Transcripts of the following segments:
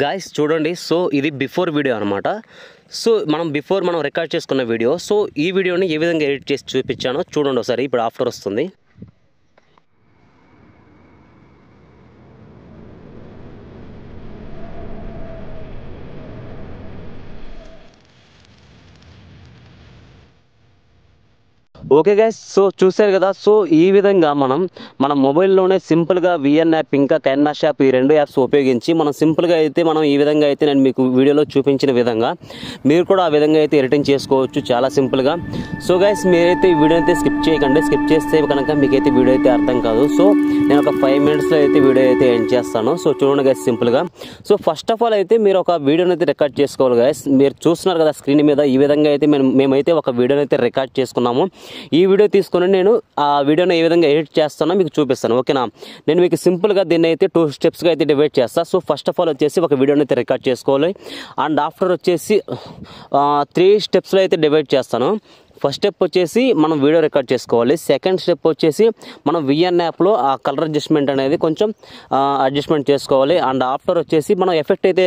Guys చూడండి. So ఇది before video అనమాట. సో మనం రికార్డ్ చేసుకున్న వీడియో. సో ఈ వీడియోని ఏ విధంగా ఎడిట్ చేసి చూపించానో చూడండి ఒకసారి. ఇప్పుడు ఆఫ్టర్ వస్తుంది. ఓకే గైస్, సో చూశారు కదా. సో ఈ విధంగా మన మొబైల్లోనే సింపుల్గా విఎన్ యాప్ ఇంకా కెన్వాస్ యాప్ ఈ రెండు యాప్స్ ఉపయోగించి మనం సింపుల్గా అయితే ఈ విధంగా అయితే నేను మీకు వీడియోలో చూపించిన విధంగా మీరు కూడా ఆ విధంగా అయితే ఎడిటింగ్ చేసుకోవచ్చు చాలా సింపుల్గా. సో గైస్ మీరైతే ఈ వీడియో అయితే స్కిప్ చేయకండి. స్కిప్ చేస్తే కనుక మీకైతే వీడియో అయితే అర్థం కాదు. సో నేను ఒక 5 minutesలో అయితే వీడియో అయితే ఎండ్ చేస్తాను. సో చూడండి గైస్ సింపుల్గా. సో ఫస్ట్ ఆఫ్ ఆల్ అయితే మీరు ఒక వీడియోని అయితే రికార్డ్ చేసుకోవాలి గైస్. మీరు చూస్తున్నారు కదా స్క్రీన్ మీద ఈ విధంగా అయితే మేమైతే ఒక వీడియోని అయితే రికార్డ్ చేసుకున్నాము. ఈ వీడియో తీసుకుని నేను ఆ వీడియోని ఏ విధంగా ఎడిట్ చేస్తానో మీకు చూపిస్తాను. ఓకేనా, నేను మీకు సింపుల్గా దీన్ని అయితే 2 స్టెప్స్గా అయితే డివైడ్ చేస్తాను. సో ఫస్ట్ ఆఫ్ ఆల్ వచ్చేసి ఒక వీడియోని అయితే రికార్డ్ చేసుకోవాలి. అండ్ ఆఫ్టర్ వచ్చేసి 3 స్టెప్స్లో అయితే డివైడ్ చేస్తాను. ఫస్ట్ స్టెప్ వచ్చేసి మనం వీడియో రికార్డ్ చేసుకోవాలి. సెకండ్ స్టెప్ వచ్చేసి మనం విఎన్ యాప్లో ఆ కలర్ అడ్జస్ట్మెంట్ అనేది కొంచెం అడ్జస్ట్మెంట్ చేసుకోవాలి. అండ్ ఆఫ్టర్ వచ్చేసి మనం ఎఫెక్ట్ అయితే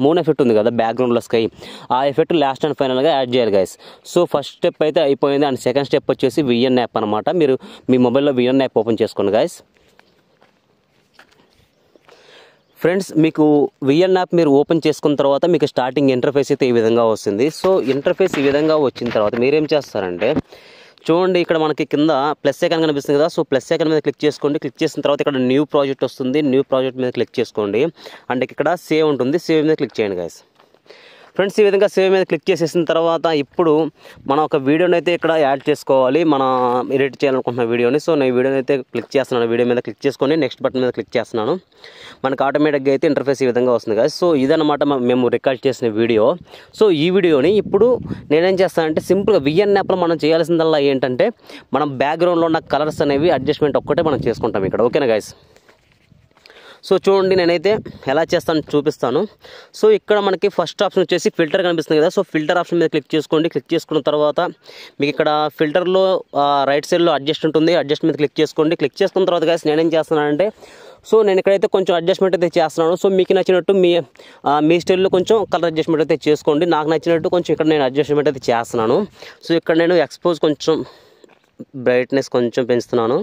మూన్ ఎఫెక్ట్ ఉంది కదా బ్యాక్గ్రౌండ్లో స్కై, ఆ ఎఫెక్ట్ లాస్ట్ అండ్ ఫైనల్గా యాడ్ చేయాలి గైస్. సో ఫస్ట్ స్టెప్ అయితే అయిపోయింది. అండ్ సెకండ్ స్టెప్ వచ్చేసి విఎన్ యాప్ అనమాట. మీరు మీ మొబైల్లో విఎన్ యాప్ ఓపెన్ చేసుకోండి గైస్. ఫ్రెండ్స్ మీకు విఎన్ యాప్ మీరు ఓపెన్ చేసుకున్న తర్వాత మీకు స్టార్టింగ్ ఇంటర్ఫేస్ అయితే ఈ విధంగా వస్తుంది. సో ఇంటర్ఫేస్ ఈ విధంగా వచ్చిన తర్వాత మీరేం చేస్తారంటే చూడండి, ఇక్కడ మనకి కింద ప్లస్ ఐకాన్ కనిపిస్తుంది కదా. సో ప్లస్ ఐకాన్ మీద క్లిక్ చేసుకోండి. క్లిక్ చేసిన తర్వాత ఇక్కడ న్యూ ప్రాజెక్ట్ వస్తుంది. న్యూ ప్రాజెక్ట్ మీద క్లిక్ చేసుకోండి. అంటే ఇక్కడ సేవ్ ఉంటుంది. సేవ్ మీద క్లిక్ చేయండి గైస్. ఫ్రెండ్స్ ఈ విధంగా సేవ్ మీద క్లిక్ చేసేసిన తర్వాత ఇప్పుడు మనం ఒక వీడియోని అయితే ఇక్కడ యాడ్ చేసుకోవాలి. మన ఎడిట్ చేయాలనుకుంటున్న వీడియోని. సో నేను వీడియోని అయితే క్లిక్ చేస్తున్నాను. వీడియో మీద క్లిక్ చేసుకొని నెక్స్ట్ బటన్ మీద క్లిక్ చేస్తున్నాను. మనకు ఆటోమేటిక్గా అయితే ఇంటర్ఫేస్ ఈ విధంగా వస్తుంది కదా. సో ఇదన్నమాట మేము రికార్డ్ చేసిన వీడియో. సో ఈ వీడియోని ఇప్పుడు నేనేం చేస్తానంటే సింపుల్గా విఎన్ యాప్లో మనం చేయాల్సిందల్లా ఏంటంటే మనం బ్యాక్గ్రౌండ్లో ఉన్న కలర్స్ అనేవి అడ్జస్ట్మెంట్ ఒక్కటే మనం చేసుకుంటాం ఇక్కడ. ఓకేనా గైస్. సో చూడండి నేనైతే ఎలా చేస్తాను చూపిస్తాను. సో ఇక్కడ మనకి ఫస్ట్ ఆప్షన్ వచ్చేసి ఫిల్టర్ కనిపిస్తుంది కదా. సో ఫిల్టర్ ఆప్షన్ మీద క్లిక్ చేసుకోండి. క్లిక్ చేసుకున్న తర్వాత మీకు ఇక్కడ ఫిల్టర్లో రైట్ సైడ్లో అడ్జస్ట్ ఉంటుంది. అడ్జస్ట్ మీద క్లిక్ చేసుకోండి. క్లిక్ చేసుకున్న తర్వాత గైస్ నేనేం చేస్తున్నానంటే సో నేను ఇక్కడైతే కొంచెం అడ్జస్ట్మెంట్ అయితే చేస్తున్నాను. సో మీకు నచ్చినట్టు మీ స్టైల్లో కొంచెం కలర్ అడ్జస్ట్మెంట్ అయితే చేసుకోండి. నాకు నచ్చినట్టు కొంచెం ఇక్కడ నేను అడ్జస్ట్మెంట్ అయితే చేస్తున్నాను. సో ఇక్కడ నేను ఎక్స్పోజ్ కొంచెం బ్రైట్నెస్ కొంచెం పెంచుతున్నాను.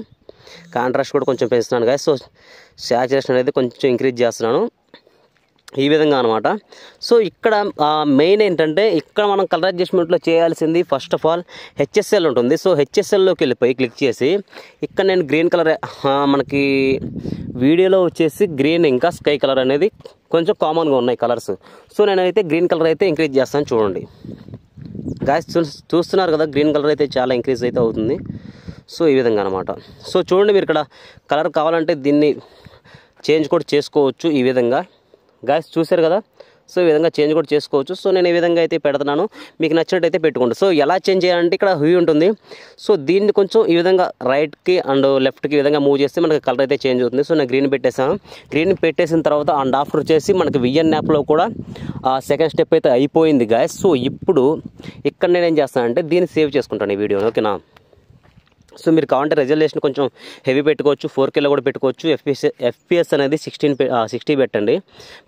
కాంట్రాస్ట్ కూడా కొంచెం పెంచుతున్నాను గైస్. సో సాచురేషన్ అనేది కొంచెం ఇంక్రీజ్ చేస్తున్నాను ఈ విధంగా అనమాట. సో ఇక్కడ మెయిన్ ఏంటంటే ఇక్కడ మనం కలర్ అడ్జస్ట్మెంట్లో చేయాల్సింది ఫస్ట్ ఆఫ్ ఆల్ హెచ్ఎస్ఎల్ ఉంటుంది. సో హెచ్ఎస్ఎల్లోకి వెళ్ళిపోయి క్లిక్ చేసి ఇక్కడ నేను గ్రీన్ కలర్ మనకి వీడియోలో వచ్చేసి గ్రీన్ ఇంకా స్కై కలర్ అనేది కొంచెం కామన్గా ఉన్నాయి కలర్స్. సో నేనైతే గ్రీన్ కలర్ అయితే ఇంక్రీజ్ చేస్తాను చూడండి గాయస్. చూస్తున్నారు కదా గ్రీన్ కలర్ అయితే చాలా ఇంక్రీజ్ అయితే అవుతుంది. సో ఈ విధంగా అనమాట. సో చూడండి మీరు ఇక్కడ కలర్ కావాలంటే దీన్ని చేంజ్ కూడా చేసుకోవచ్చు ఈ విధంగా గాయస్. చూశారు కదా. సో ఈ విధంగా చేంజ్ కూడా చేసుకోవచ్చు. సో నేను ఈ విధంగా అయితే పెడుతున్నాను. మీకు నచ్చినట్టయితే పెట్టుకోండి. సో ఎలా చేంజ్ చేయాలంటే ఇక్కడ హ్యూ ఉంటుంది. సో దీన్ని కొంచెం ఈ విధంగా రైట్కి అండ్ లెఫ్ట్కి ఈ విధంగా మూవ్ చేస్తే మనకి కలర్ అయితే చేంజ్ అవుతుంది. సో నేను గ్రీన్ పెట్టేసాను. గ్రీన్ పెట్టేసిన తర్వాత అండ్ ఆఫ్టర్ వచ్చేసి మనకి విఎన్ యాప్లో కూడా సెకండ్ స్టెప్ అయితే అయిపోయింది గాయస్. సో ఇప్పుడు ఇక్కడ నేను ఏం చేస్తానంటే దీన్ని సేవ్ చేసుకుంటాను ఈ వీడియోని. ఓకేనా. సో మీరు కావాలంటే రెజల్యూషన్ కొంచెం హెవీ పెట్టుకోవచ్చు. 4Kలో కూడా పెట్టుకోవచ్చు. FPS అనేది 60 పెట్టండి.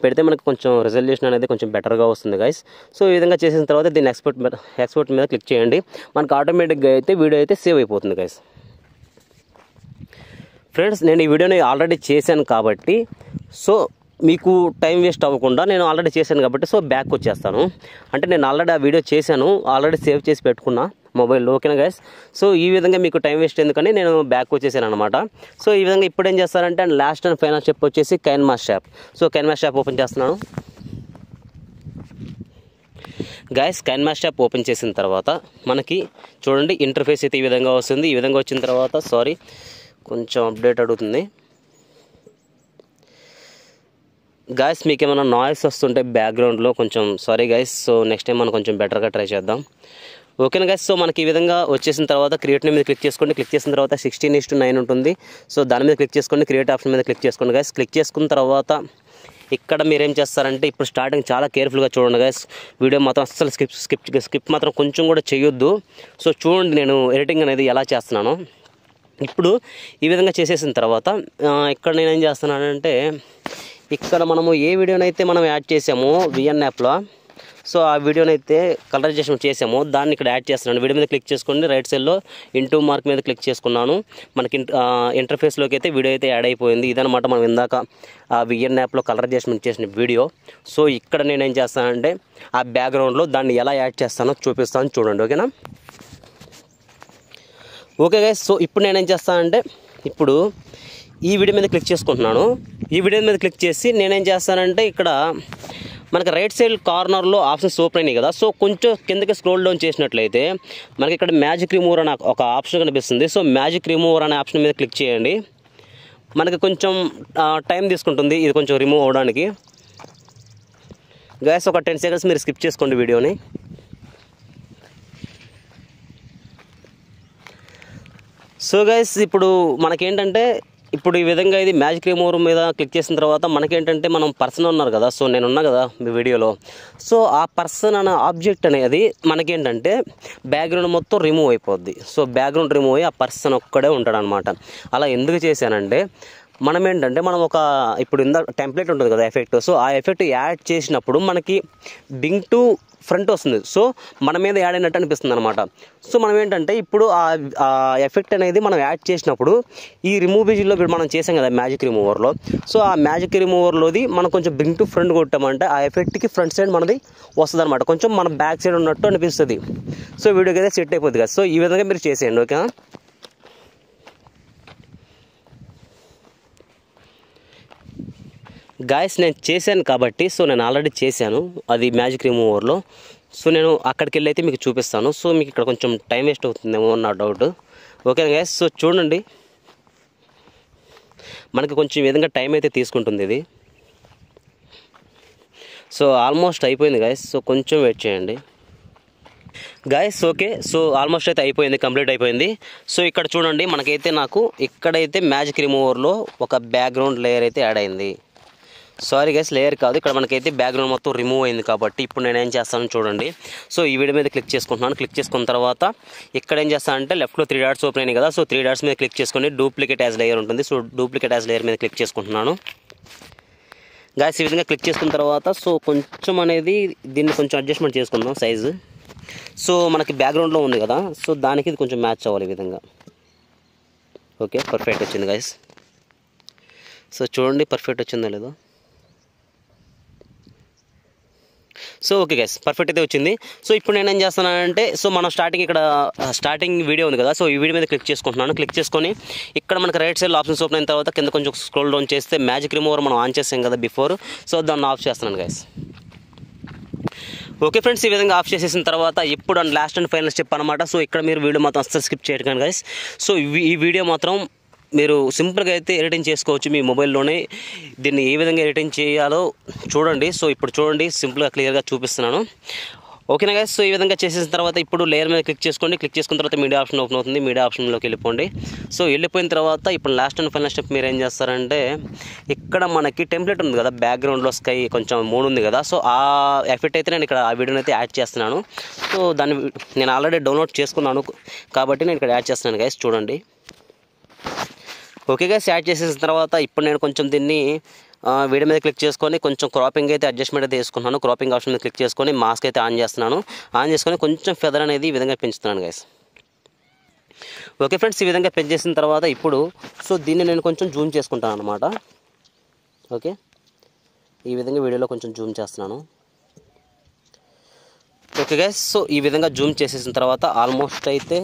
పెడితే మనకు కొంచెం రెజల్యూషన్ అనేది కొంచెం బెటర్గా వస్తుంది గైస్. సో ఈ విధంగా చేసిన తర్వాత దీన్ని ఎక్స్పోర్ట్ మీద క్లిక్ చేయండి. మనకు ఆటోమేటిక్గా అయితే వీడియో అయితే సేవ్ అయిపోతుంది గైస్. ఫ్రెండ్స్ నేను ఈ వీడియోని ఆల్రెడీ చేశాను కాబట్టి సో మీకు టైం వేస్ట్ అవ్వకుండా నేను ఆల్రెడీ చేశాను కాబట్టి సో బ్యాక్ వచ్చేస్తాను. అంటే నేను ఆల్రెడీ ఆ వీడియో చేశాను, ఆల్రెడీ సేవ్ చేసి పెట్టుకున్నా మొబైల్లో. ఓకేనా గైస్. సో ఈ విధంగా మీకు టైం వేస్ట్ ఎందుకని నేను బ్యాక్ వచ్చేసాను అనమాట. సో ఈ విధంగా ఇప్పుడు ఏం చేస్తారంటే and last and final step వచ్చేసి Canvas app. So Canvas app open చేస్తున్నాను గైస్. కెన్వాస్ యాప్ ఓపెన్ చేసిన తర్వాత మనకి చూడండి ఇంటర్ఫేస్ అయితే ఈ విధంగా వస్తుంది. ఈ విధంగా వచ్చిన తర్వాత కొంచెం అప్డేట్ అడుగుతుంది గాయస్. మీకు ఏమైనా నాయిస్ వస్తుంటే బ్యాక్గ్రౌండ్లో కొంచెం sorry guys. So next time మనం కొంచెం బెటర్గా ట్రై చేద్దాం. ఓకేనా గైస్. సో మనకి ఈ విధంగా వచ్చేసిన తర్వాత క్రియేట్ మీద క్లిక్ చేసుకోండి. క్లిక్ చేసిన తర్వాత 16:9 ఉంటుంది. సో దాని మీద క్లిక్ చేసుకోండి. క్రియేట్ ఆప్షన్ మీద క్లిక్ చేసుకోండి గైస్. క్లిక్ చేసుకున్న తర్వాత ఇక్కడ మీరేం చేస్తారంటే ఇప్పుడు స్టార్టింగ్ చాలా కేర్ఫుల్గా చూడండి గైస్. వీడియో మాత్రం అస్సలు స్కిప్ మాత్రం కొంచెం కూడా చేయొద్దు. సో చూడండి నేను ఎడిటింగ్ అనేది ఎలా చేస్తున్నాను. ఇప్పుడు ఈ విధంగా చేసేసిన తర్వాత ఇక్కడ నేనేం చేస్తున్నానంటే ఇక్కడ మనము ఏ వీడియోనైతే మనం యాడ్ చేసామో విఎన్ యాప్లో, సో ఆ వీడియోనైతే కలరైజేషన్ చేసామో దాన్ని ఇక్కడ యాడ్ చేస్తున్నాను. వీడియో మీద క్లిక్ చేసుకోండి, రైట్ సైడ్లో ఇంటూ మార్క్ మీద క్లిక్ చేసుకున్నాను. మనకి ఇంటర్ఫేస్లోకి అయితే వీడియో అయితే యాడ్ అయిపోయింది. ఇదనమాట మనం ఇందాక ఆ విఎన్ యాప్లో కలరైజేషన్ చేసిన వీడియో. సో ఇక్కడ నేనేం చేస్తానంటే ఆ బ్యాక్గ్రౌండ్లో దాన్ని ఎలా యాడ్ చేస్తానో చూపిస్తాను, చూడండి. ఓకేనా? ఓకే గైస్, సో ఇప్పుడు నేనేం చేస్తానంటే ఇప్పుడు ఈ వీడియో మీద క్లిక్ చేసుకుంటున్నాను. ఈ వీడియో మీద క్లిక్ చేసి నేనేం చేస్తానంటే ఇక్కడ మనకి రైట్ సైడ్ కార్నర్లో ఆప్షన్స్ ఓపెన్ అయినాయి కదా. సో కొంచెం కిందకి స్క్రోల్ డౌన్ చేసినట్లయితే మనకి ఇక్కడ మ్యాజిక్ రిమూవర్ అనే ఒక ఆప్షన్ కనిపిస్తుంది. సో మ్యాజిక్ రిమూవర్ అనే ఆప్షన్ మీద క్లిక్ చేయండి. మనకి కొంచెం టైం తీసుకుంటుంది ఇది కొంచెం రిమూవ్ అవ్వడానికి. గైస్ ఒక 10 సెకండ్స్ మీరు స్కిప్ చేసుకోండి వీడియోని. సో గైస్ ఇప్పుడు మనకేంటంటే ఇప్పుడు ఈ విధంగా ఇది మ్యాజిక్ రిమూవర్ మీద క్లిక్ చేసిన తర్వాత మనకేంటంటే మనం పర్సన్ ఉన్నారు కదా, సో నేను ఉన్నా కదా మీ వీడియోలో, సో ఆ పర్సన్ అనే ఆబ్జెక్ట్ అనేది మనకేంటంటే బ్యాక్గ్రౌండ్ మొత్తం రిమూవ్ అయిపోద్ది. సో బ్యాక్గ్రౌండ్ రిమూవ్ అయ్యి ఆ పర్సన్ ఒక్కడే ఉంటాడు అనమాట. అలా ఎందుకు చేశానంటే మనం ఏంటంటే మనం ఒక ఇప్పుడు టెంప్లెట్ ఉంటుంది కదా ఎఫెక్ట్, సో ఆ ఎఫెక్ట్ యాడ్ చేసినప్పుడు మనకి బింగ్ టు ఫ్రంట్ వస్తుంది. సో మన మీద యాడ్ అయినట్టు అనిపిస్తుంది అనమాట. సో మనం ఏంటంటే ఇప్పుడు ఆ ఎఫెక్ట్ అనేది మనం యాడ్ చేసినప్పుడు ఈ రిమూవ్ విజిల్లో మనం చేసాం కదా మ్యాజిక్ రిమూవర్లో, సో ఆ మ్యాజిక్ రిమూవర్లోది మనం కొంచెం బింగ్ టు ఫ్రంట్ కొట్టామంటే ఆ ఎఫెక్ట్కి ఫ్రంట్ సైడ్ మనది వస్తుంది అనమాట, కొంచెం మన బ్యాక్ సైడ్ ఉన్నట్టు అనిపిస్తుంది. సో వీడియోకి అయితే సెట్ అయిపోద్ది కదా. సో ఈ విధంగా మీరు చేసేయండి. ఓకేనా? గాయస్ నేను చేశాను కాబట్టి, సో నేను ఆల్రెడీ చేశాను అది మ్యాజిక్ రిమూవర్లో. సో నేను అక్కడికి వెళ్ళి అయితే మీకు చూపిస్తాను. సో మీకు ఇక్కడ కొంచెం టైం వేస్ట్ అవుతుందేమో నా డౌట్. ఓకే గాయస్, సో చూడండి మనకి కొంచెం ఈ విధంగా టైం అయితే తీసుకుంటుంది ఇది. సో ఆల్మోస్ట్ అయిపోయింది గాయస్, సో కొంచెం వెయిట్ చేయండి గాయస్. ఓకే, సో ఆల్మోస్ట్ అయితే అయిపోయింది, కంప్లీట్ అయిపోయింది. సో ఇక్కడ చూడండి మనకైతే నాకు ఇక్కడైతే మ్యాజిక్ రిమూవర్లో ఒక బ్యాక్గ్రౌండ్ లేయర్ అయితే యాడ్ అయింది. సారీ గైస్, లేయర్ కాదు, ఇక్కడ మనకైతే బ్యాక్గ్రౌండ్ మొత్తం రిమూవ్ అయింది కాబట్టి ఇప్పుడు నేను ఏం చేస్తాను చూడండి. సో ఈ వీడియో మీద క్లిక్ చేసుకుంటున్నాను. క్లిక్ చేసుకున్న తర్వాత ఇక్కడ ఏం చేస్తానంటే లెఫ్ట్లో 3 డాట్స్ ఓపెన్ అయినాయి కదా, సో 3 డాట్స్ మీద క్లిక్ చేసుకొని డూప్లికేట్ యాజ్ లేయర్ ఉంటుంది. సో డూప్లికేట్ యాజ్ లేయర్ మీద క్లిక్ చేసుకుంటున్నాను గాయస్. ఈ విధంగా క్లిక్ చేసుకున్న తర్వాత సో కొంచెం అనేది దీన్ని కొంచెం అడ్జస్ట్మెంట్ చేసుకుందాం సైజు. సో మనకి బ్యాక్గ్రౌండ్లో ఉంది కదా, సో దానికి ఇది కొంచెం మ్యాచ్ అవ్వాలి ఈ విధంగా. ఓకే, పర్ఫెక్ట్ వచ్చింది గాయస్. సో చూడండి పర్ఫెక్ట్ వచ్చిందా లేదో. సో ఓకే గైస్, పర్ఫెక్ట్ అయితే వచ్చింది. సో ఇప్పుడు నేను ఏం చేస్తున్నానంటే సో మనం స్టార్టింగ్ వీడియో ఉంది కదా, సో ఈ వీడియో మీద క్లిక్ చేసుకుంటున్నాను. క్లిక్ చేసుకొని ఇక్కడ మనకి రైట్ సైడ్ ఆప్షన్స్ ఓపెన్ అయిన తర్వాత కింద కొంచెం స్క్రోల్ డౌన్ చేస్తే మ్యాజిక్ రిమూవర్ మనం ఆన్ చేసాం కదా బిఫోర్, సో దాన్ని ఆఫ్ చేస్తున్నాను గైస్. ఓకే ఫ్రెండ్స్, ఈ విధంగా ఆఫ్ చేసేసిన తర్వాత ఇప్పుడు లాస్ట్ అండ్ ఫైనల్ స్టెప్ అనమాట. సో ఇక్కడ మీరు వీడియో మాత్రం అస్సలు స్కిప్ చేయకండి గైస్. సో ఈ వీడియో మాత్రం మీరు సింపుల్గా అయితే ఎడిటింగ్ చేసుకోవచ్చు మీ మొబైల్లోనే. దీన్ని ఏ విధంగా ఎడిటింగ్ చేయాలో చూడండి. సో ఇప్పుడు చూడండి, సింపుల్గా క్లియర్గా చూపిస్తున్నాను. ఓకేనా గైస్, సో ఈ విధంగా చేసేసిన తర్వాత ఇప్పుడు లేయర్ మీద క్లిక్ చేసుకోండి. క్లిక్ చేసుకున్న తర్వాత మీడియా ఆప్షన్ ఓపెన్ అవుతుంది. మీడియా ఆప్షన్లోకి వెళ్ళిపోండి. సో వెళ్ళిపోయిన తర్వాత ఇప్పుడు లాస్ట్ అండ్ ఫైనల్ స్టెప్ మీరు ఏం చేస్తారంటే ఇక్కడ మనకి టెంప్లెట్ ఉంది కదా, బ్యాక్గ్రౌండ్లో స్కై కొంచెం మూడు ఉంది కదా, సో ఆ ఎఫెక్ట్ అయితే నేను ఇక్కడ ఆ వీడియోని అయితే యాడ్ చేస్తున్నాను. సో దాన్ని నేను ఆల్రెడీ డౌన్లోడ్ చేసుకున్నాను కాబట్టి నేను ఇక్కడ యాడ్ చేస్తున్నాను గైస్, చూడండి. ఓకే గైస్, యాడ్ చేసేసిన తర్వాత ఇప్పుడు నేను కొంచెం దీన్ని వీడియో మీద క్లిక్ చేసుకొని కొంచెం క్రాపింగ్ అయితే అడ్జస్ట్మెంట్ అయితే వేసుకున్నాను. క్రాపింగ్ ఆప్షన్ మీద క్లిక్ చేసుకొని మాస్క్ అయితే ఆన్ చేస్తున్నాను. ఆన్ చేసుకొని కొంచెం ఫెదర్ అనేది ఈ విధంగా పెంచుతున్నాను గైస్. ఓకే ఫ్రెండ్స్, ఈ విధంగా పెంచేసిన తర్వాత ఇప్పుడు సో దీన్ని నేను కొంచెం జూమ్ చేసుకుంటాను అనమాట. ఓకే, ఈ విధంగా వీడియోలో కొంచెం జూమ్ చేస్తున్నాను. ఓకే గైస్, సో ఈ విధంగా జూమ్ చేసేసిన తర్వాత ఆల్మోస్ట్ అయితే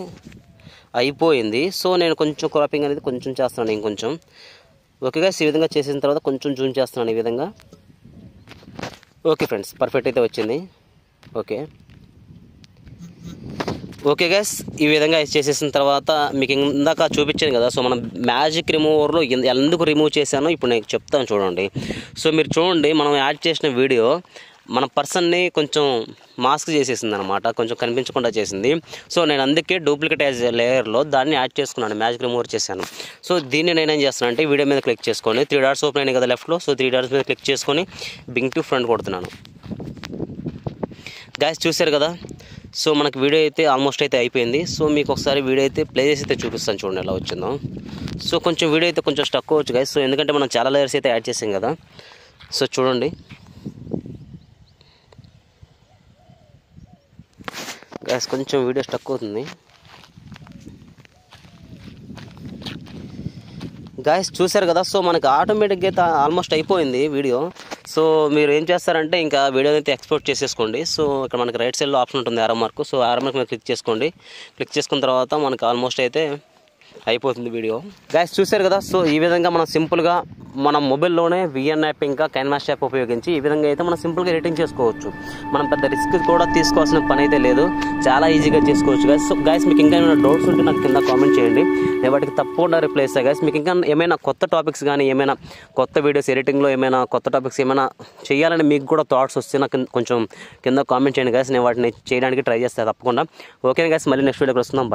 అయిపోయింది. సో నేను కొంచెం క్రాపింగ్ అనేది కొంచెం చేస్తున్నాను ఇంకొంచెం. ఓకే గైస్, ఈ విధంగా చేసిన తర్వాత కొంచెం జూమ్ చేస్తున్నాను ఈ విధంగా. ఓకే ఫ్రెండ్స్, పర్ఫెక్ట్ అయితే వచ్చింది. ఓకే గైస్, ఈ విధంగా చేసేసిన తర్వాత మీకు ఇందాక చూపించాను కదా, సో మనం మ్యాజిక్ రిమూవర్లో ఎందుకు రిమూవ్ చేశానో ఇప్పుడు నేను చెప్తాను చూడండి. సో మీరు చూడండి, మనం యాడ్ చేసిన వీడియో మన పర్సన్ని కొంచెం మాస్క్ చేసేసింది అనమాట, కొంచెం కనిపించకుండా చేసింది. సో నేను అందుకే డూప్లికేట్ యాజ్ లేయర్లో దాన్ని యాడ్ చేసుకున్నాను, మ్యాజిక్ రిమూవర్ చేశాను. సో దీన్ని నేనేం చేస్తున్నాను అంటే వీడియో మీద క్లిక్ చేసుకొని 3 డాట్స్ ఓపెన్ అయినాయి కదా లెఫ్ట్లో, సో 3 డాట్స్ మీద క్లిక్ చేసుకొని బింగ్ టు ఫ్రంట్ కొడుతున్నాను. గాయస్ చూశారు కదా, సో మనకి వీడియో అయితే ఆల్మోస్ట్ అయితే అయిపోయింది. సో మీకు ఒకసారి వీడియో అయితే ప్లే చేసి అయితే చూపిస్తాను చూడండి ఎలా వచ్చిందో. సో కొంచెం వీడియో అయితే కొంచెం స్టక్ అవ్వచ్చు గాయస్, సో ఎందుకంటే మనం చాలా లేయర్స్ అయితే యాడ్ చేసాం కదా. సో చూడండి గైస్, కొంచెం వీడియో స్టక్ అవుతుంది గాయస్, చూసారు కదా. సో మనకి ఆటోమేటిక్గా అయితే ఆల్మోస్ట్ అయిపోయింది వీడియో. సో మీరు ఏం చేస్తారంటే ఇంకా వీడియోని అయితే ఎక్స్పోర్ట్ చేసేసుకోండి. సో ఇక్కడ మనకి రైట్ సైడ్లో ఆప్షన్ ఉంటుంది ఆరో మార్క్. సో ఆరో మార్క్ మీద క్లిక్ చేసుకోండి. క్లిక్ చేసుకున్న తర్వాత మనకి ఆల్మోస్ట్ అయితే అయిపోతుంది వీడియో. గాయస్ చూసారు కదా. సో ఈ విధంగా మనం సింపుల్గా మన మొబైల్లోనే విఎన్ యాప్ ఇంకా క్యాన్వాస్ యాప్ ఉపయోగించి ఈ విధంగా అయితే మనం సింపుల్గా ఎడిటింగ్ చేసుకోవచ్చు. మనం పెద్ద రిస్క్ కూడా తీసుకోవాల్సిన పని అయితే లేదు, చాలా ఈజీగా చేసుకోవచ్చు గాయస్. సో గాయస్ మీకు ఇంకా ఏమైనా డౌట్స్ ఉంటే నాకు కింద కామెంట్ చేయండి, నేను వాటికి తప్పకుండా రిప్లై ఇస్తాను గాయస్. మీకు ఇంకా ఏమైనా కొత్త టాపిక్స్ కానీ ఏమైనా కొత్త వీడియోస్ ఎడిటింగ్లో ఏమైనా కొత్త టాపిక్స్ ఏమైనా చేయాలని మీకు కూడా థాట్స్ వస్తే నాకు కొంచెం కింద కామెంట్ చేయండి గాయస్, నేను వాటిని చేయడానికి ట్రై చేస్తాను తప్పకుండా. ఓకే గాయస్, మళ్ళీ నెక్స్ట్ వీడియోకి వస్తున్నాం. బాయ్.